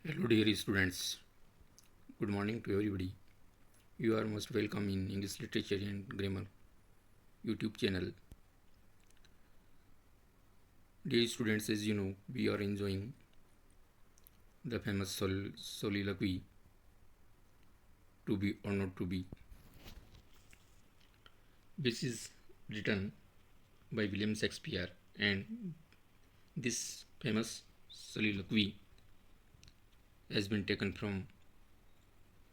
Hello, dear students. Good morning to everybody. You are most welcome in English Literature and Grammar YouTube channel. Dear students, as you know, we are enjoying the famous soliloquy, To Be or Not to Be. This is written by William Shakespeare, and this famous soliloquy has been taken from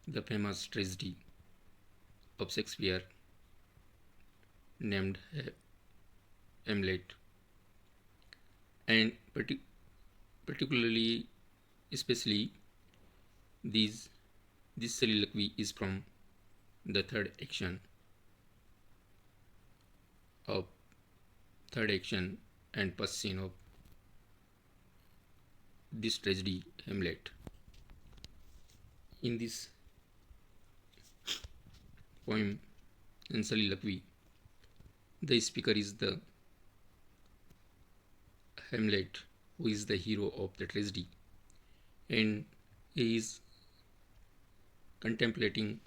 the famous tragedy of Shakespeare named Hamlet, and particularly, especially, these this soliloquy is from the of third action and first scene of this tragedy Hamlet. In this poem and soliloquy, the speaker is the Hamlet, who is the hero of the tragedy, and he is contemplating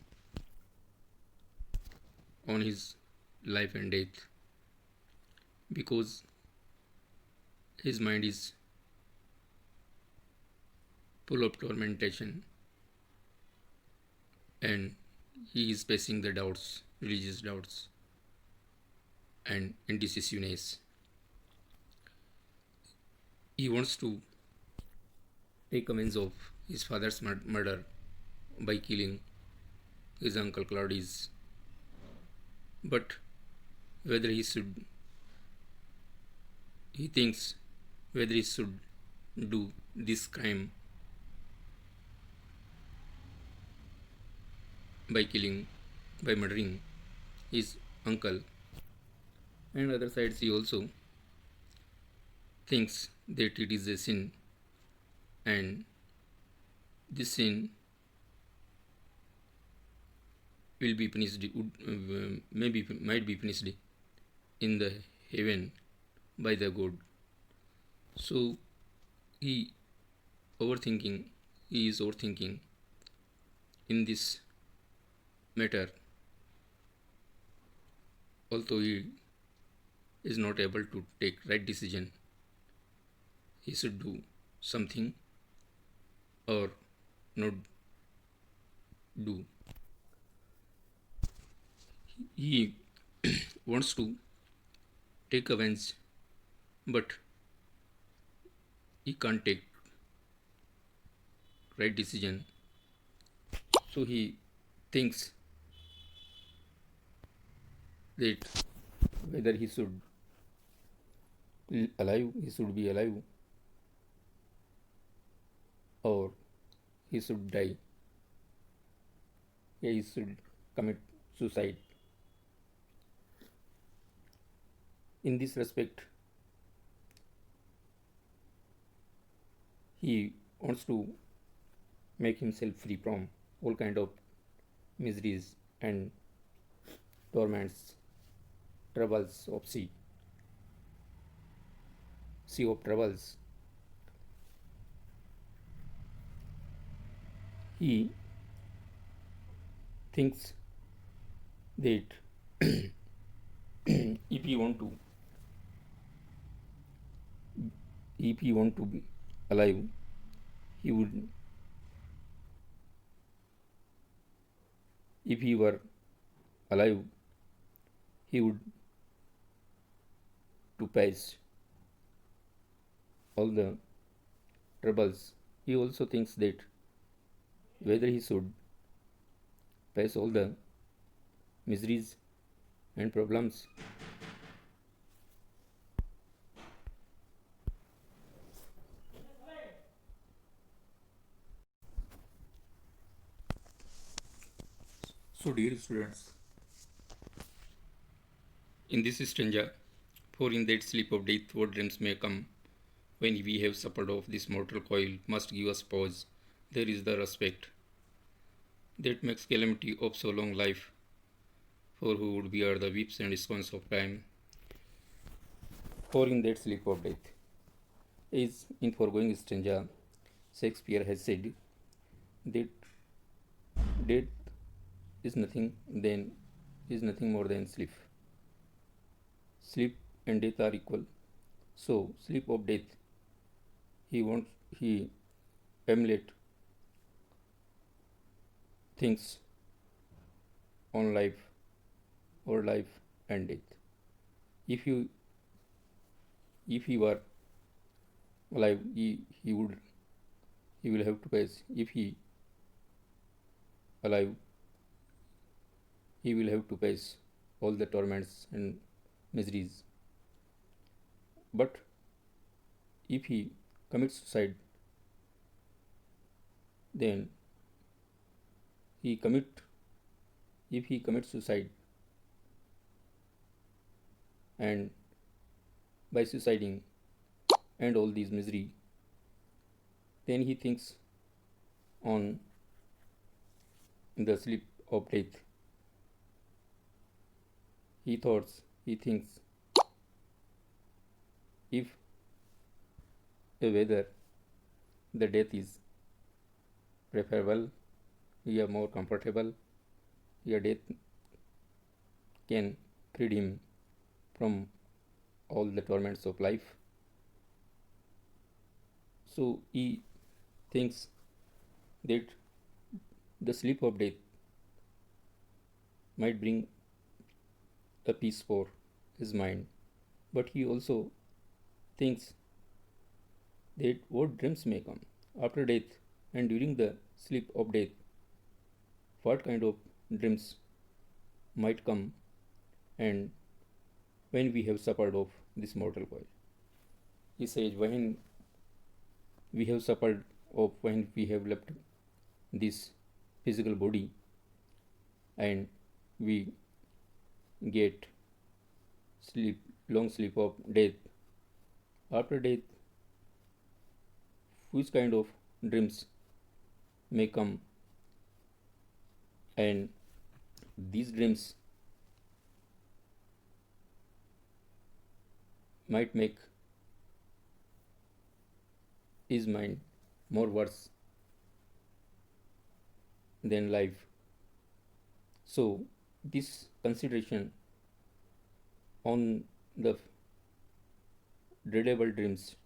on his life and death because his mind is full of tormentation and he is facing the doubts, religious doubts and indecisiveness. He wants to take amends of his father's murder by killing his uncle Claudius, but whether he thinks whether he should do this crime by murdering his uncle, and other sides he also thinks that it is a sin and this sin will be punished, might be punished in the heaven by the God. So he is overthinking in this matter, although he is not able to take right decision. He should do something or not do. He wants to take avenge, but he can't take right decision. So he thinks that whether he should be alive or he should die. He should commit suicide. In this respect, he wants to make himself free from all kind of miseries and torments, troubles of sea of troubles. He thinks that if he want to be alive, he would, if he were alive, he would to pass all the troubles. He also thinks that whether he should face all the miseries and problems. So, dear students, in this stanza, for in that sleep of death, what dreams may come, when we have suffered of this mortal coil, must give us pause. There is the respect that makes calamity of so long life, for who would bear the whips and scorns of time. For in that sleep of death is in foregoing stanza Shakespeare has said that death is nothing then is nothing more than sleep. Sleep and death are equal. So sleep of death, he Hamlet thinks on life or life and death. If you if he were alive, he will have to pass. If he alive, he will have to face all the torments and miseries. But if he commits suicide, then he commit if he commits suicide, and by suiciding and all these misery, then he thinks on the sleep of death. He thinks if whether the death is preferable, or more comfortable, your death can free him from all the torments of life. So he thinks that the sleep of death might bring a peace for his mind, but he also thinks that what dreams may come after death and during the sleep of death, what kind of dreams might come, and when we have suffered of this mortal coil. He says, when we have left this physical body and we get long sleep of death, after death, which kind of dreams may come, and these dreams might make his mind more worse than life. So this consideration on the dreadable dreams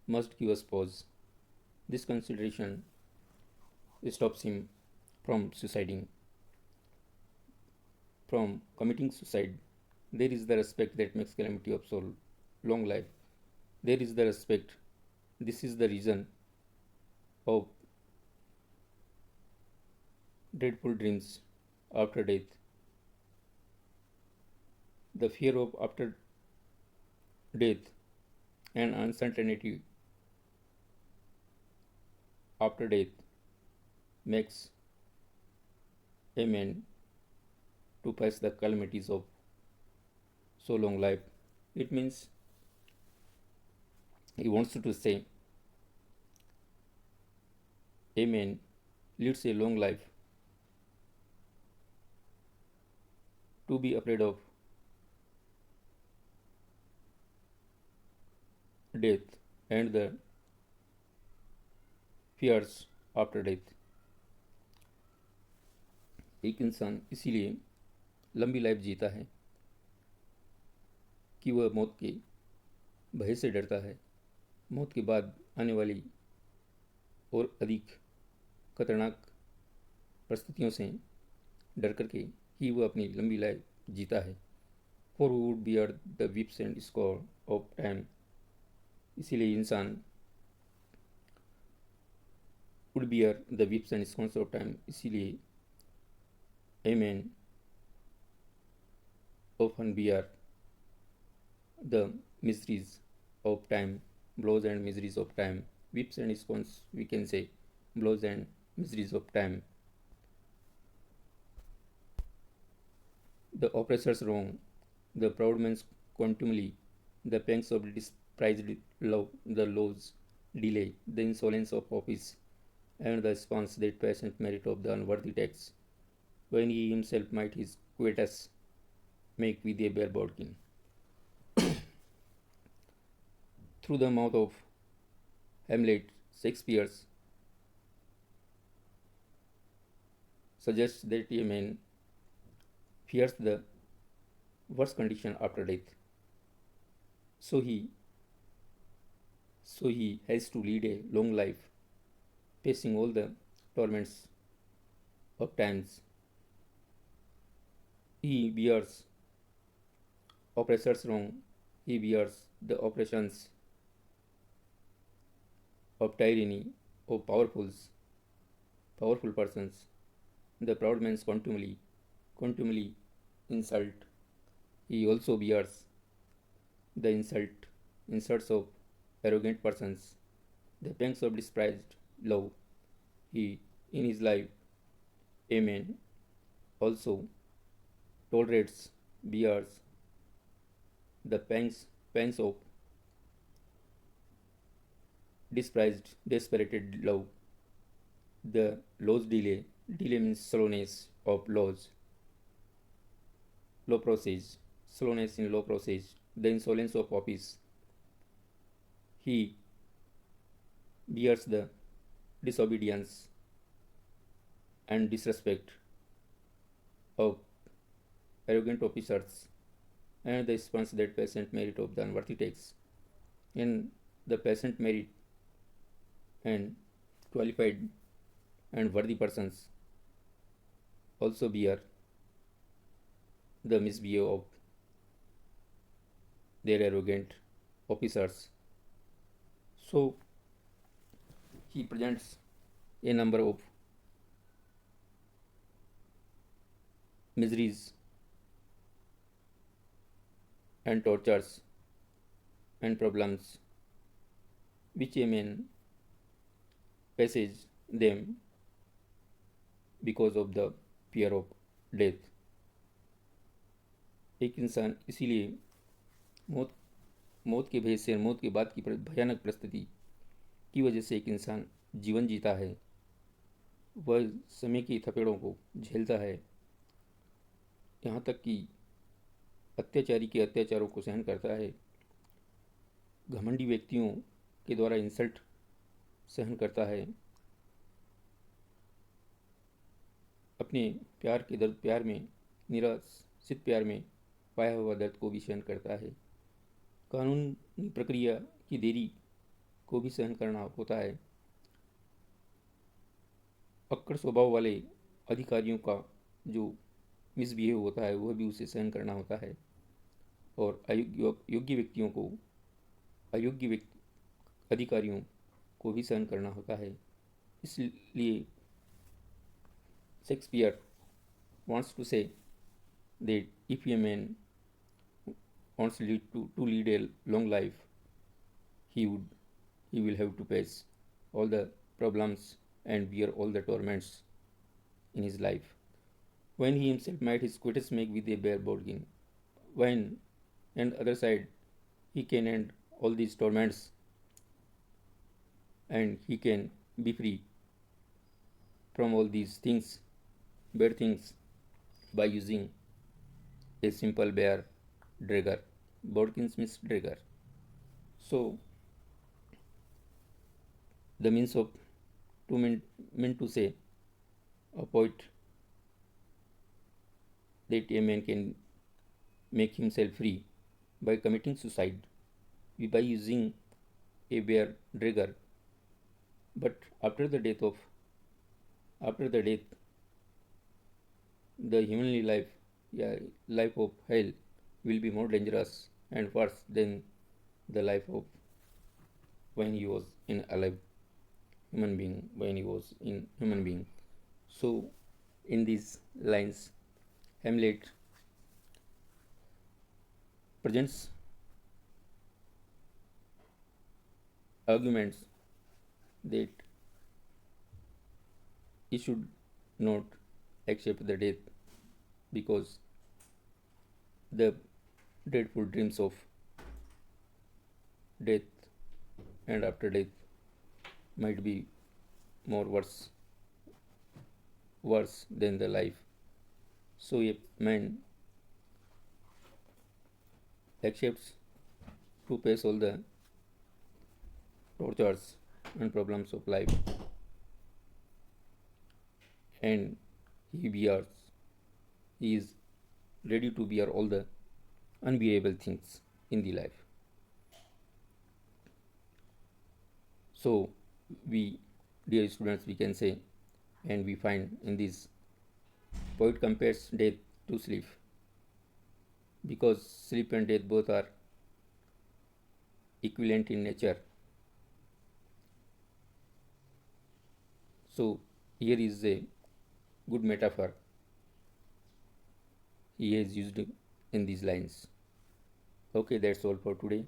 must give us pause. This consideration stops him from suiciding, from committing suicide. There is the respect that makes calamity of soul, long life. There is the respect. This is the reason of dreadful dreams after death. The fear of after death and uncertainty after death makes a man to face the calamities of so long life. It means he wants to say a man leads a long life to be afraid of death and the fears after death. एक इंसान इसीलिए लंबी life जीता है कि वह मौत के भय से डरता है, मौत के बाद आने वाली और अधिक खतरनाक परिस्थितियों से डर करके ही वह अपनी लंबी लाइफ जीता है. For would bear the chips and score of time. इसीलिए इंसान would bear the whips and scorns of time. इसीलिए a man often bear the miseries of time, blows and miseries of time. Whips and scorns, we can say, blows and miseries of time. The oppressor's wrong, the proud man's contumely, the pangs of despised love, the law's delay, the insolence of office, and the scorns that patient merit of the unworthy tax, when he himself might his quietus make with a bare bodkin. Through the mouth of Hamlet, Shakespeare suggests that a man fears the worst condition after death. So he so he has to lead a long life, facing all the torments of times. He bears oppressors wrong. He bears the oppressions of tyranny of powerful persons. The proud man's contumely insult. He also bears the insults of arrogant persons, the pangs of despised love. He, in his life, Amen, also tolerates, bears the pangs of desperate love. The law's delay means slowness of law process, slowness in law process, the insolence of office. He bears the disobedience and disrespect of arrogant officers and the response that peasant merit of the unworthy takes. In the peasant merit and qualified and worthy persons also bear the misbehavior of their arrogant officers. So he presents a number of miseries and tortures and problems which a man faces them because of the fear of death. एक इंसान इसीलिए मौत मौत के भय से, मौत के बाद की भयानक परिस्थिति की वजह से एक इंसान जीवन जीता है, वह समय की थपेड़ों को झेलता है, यहाँ तक कि अत्याचारी के अत्याचारों को सहन करता है, घमंडी व्यक्तियों के द्वारा इंसल्ट सहन करता है, अपने प्यार के दर्द, प्यार में निराशित प्यार में पाया हुआ दर्द को भी सहन करता है, कानूनी प्रक्रिया की देरी को भी सहन करना होता है, अक्कड़ स्वभाव वाले अधिकारियों का जो मिसबिहेव होता है वह भी उसे सहन करना होता है, और योग्य व्यक्तियों को अयोग्य अधिकारियों को भी सहन करना होता है. इसलिए Shakespeare wants to say that if a man wants to lead a long life, he will have to face all the problems and bear all the torments in his life. When he himself might his greatest make with a bare bargain, when on the other side he can end all these torments and he can be free from all these things, bad things, by using a simple bare dragger. Bodkins means dragger. So the means of to meant to say a poet that a man can make himself free by committing suicide by using a bare dragger, but after the death, the humanly life, life of hell will be more dangerous and worse than the life of when he was in alive human being, when he was in human being. So in these lines, Hamlet presents arguments that he should not accept the death because the dreadful dreams of death and after death might be worse than the life. So a man accepts to face all the tortures and problems of life, and he bears, he is ready to bear all the unbearable things in the life. So, we, dear students, we can say, and we find in this poet compares death to sleep, because sleep and death both are equivalent in nature. So, here is a good metaphor he has used in these lines. Okay, that's all for today.